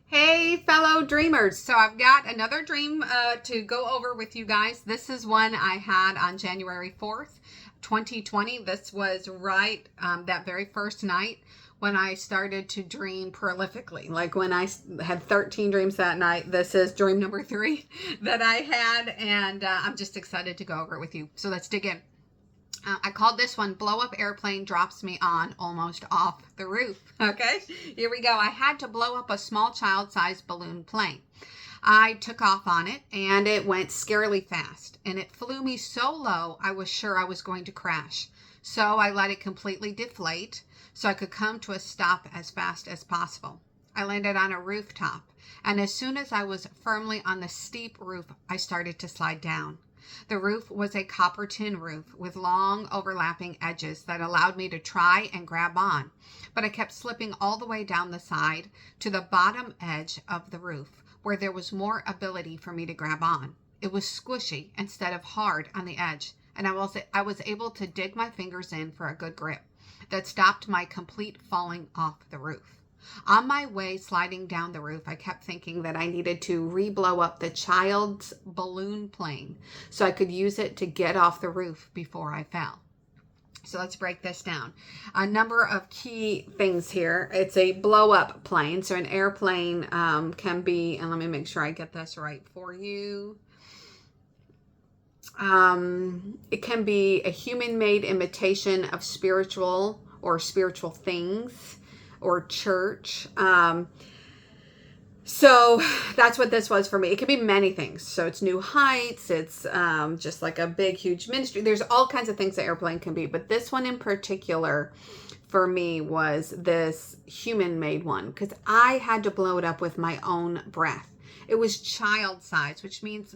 Hey, fellow dreamers. So I've got another dream to go over with you guys. This is one I had on January 4th, 2020. This was right that very first night when I started to dream prolifically. Like when I had 13 dreams that night. This is dream number 3 that I had, and I'm just excited to go over it with you. So let's dig in. I called this one Blow Up Airplane Drops Me On Almost Off the Roof. Okay, here we go. I had to blow up a small child-sized balloon plane. I took off on it and it went scarily fast, and it flew me so low I was sure I was going to crash. So I let it completely deflate so I could come to a stop as fast as possible. I landed on a rooftop, and as soon as I was firmly on the steep roof, I started to slide down. The roof was a copper tin roof with long overlapping edges that allowed me to try and grab on, but I kept slipping all the way down the side to the bottom edge of the roof where there was more ability for me to grab on. It was squishy instead of hard on the edge, and I was able to dig my fingers in for a good grip that stopped my complete falling off the roof. On my way sliding down the roof, I kept thinking that I needed to re-blow up the child's balloon plane so I could use it to get off the roof before I fell. So let's break this down. A number of key things here. It's a blow up plane. So an airplane can be, and let me make sure I get this right for you. It can be a human-made imitation of spiritual things or church. So that's what this was for me. It could be many things. So it's new heights. It's just like a big, huge ministry. There's all kinds of things that airplane can be. But this one in particular for me was this human-made one because I had to blow it up with my own breath. It was child size, which means,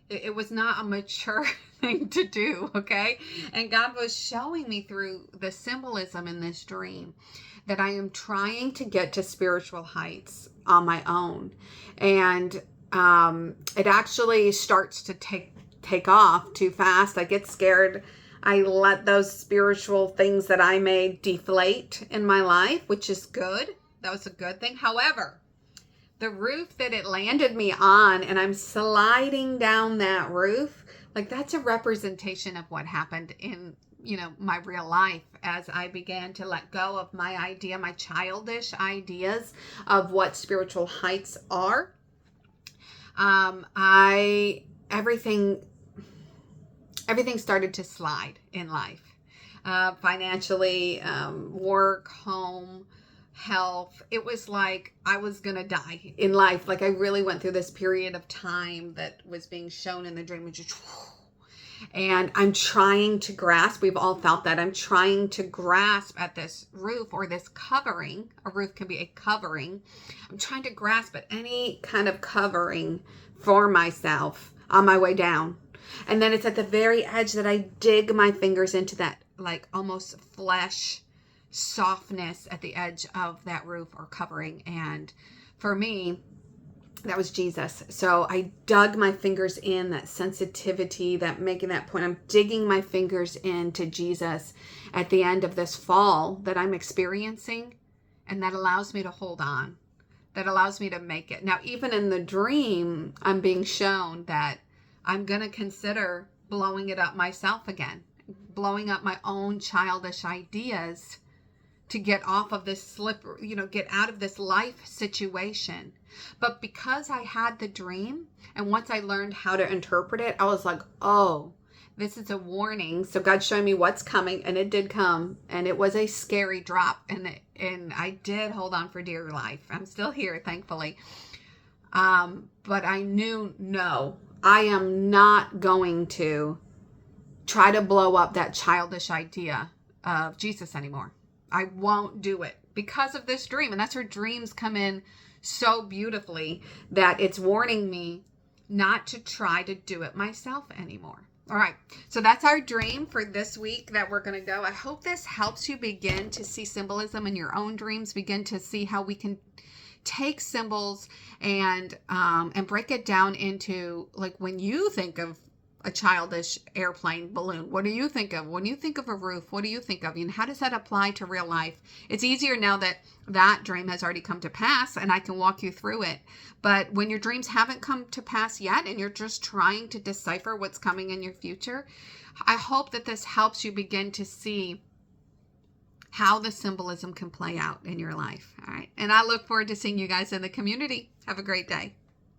it was not a mature thing to do, okay? And God was showing me through the symbolism in this dream that I am trying to get to spiritual heights on my own. And it actually starts to take off too fast. I get scared. I let those spiritual things that I made deflate in my life, which is good. That was a good thing. However, the roof that it landed me on, and I'm sliding down that roof, like that's a representation of what happened in my real life as I began to let go of my childish ideas of what spiritual heights are. Everything started to slide in life, financially, work, home, health. It was like I was gonna die in life. Like I really went through this period of time that was being shown in the dream, which just, and I'm trying to grasp. We've all felt that. I'm trying to grasp at this roof or this covering. A roof can be a covering. I'm trying to grasp at any kind of covering for myself on my way down. And then it's at the very edge that I dig my fingers into that like almost flesh softness at the edge of that roof or covering. And for me, that was Jesus. So I dug my fingers in, that sensitivity, that making that point. I'm digging my fingers into Jesus at the end of this fall that I'm experiencing. And that allows me to hold on. That allows me to make it. Now, even in the dream, I'm being shown that I'm going to consider blowing it up myself again. Blowing up my own childish ideas to get off of this get out of this life situation. But because I had the dream, and once I learned how to interpret it, I was like, oh, this is a warning. So God's showing me what's coming, and it did come, and it was a scary drop, and I did hold on for dear life. I'm still here, thankfully. But I knew, no, I am not going to try to blow up that childish idea of Jesus anymore. I won't do it because of this dream. And that's where dreams come in so beautifully, that it's warning me not to try to do it myself anymore. All right. So that's our dream for this week that we're going to go. I hope this helps you begin to see symbolism in your own dreams, begin to see how we can take symbols and break it down into, like, when you think of a childish airplane balloon. What do you think of? When you think of a roof, what do you think of? And how does that apply to real life? It's easier now that that dream has already come to pass and I can walk you through it. But when your dreams haven't come to pass yet and you're just trying to decipher what's coming in your future, I hope that this helps you begin to see how the symbolism can play out in your life. All right. And I look forward to seeing you guys in the community. Have a great day.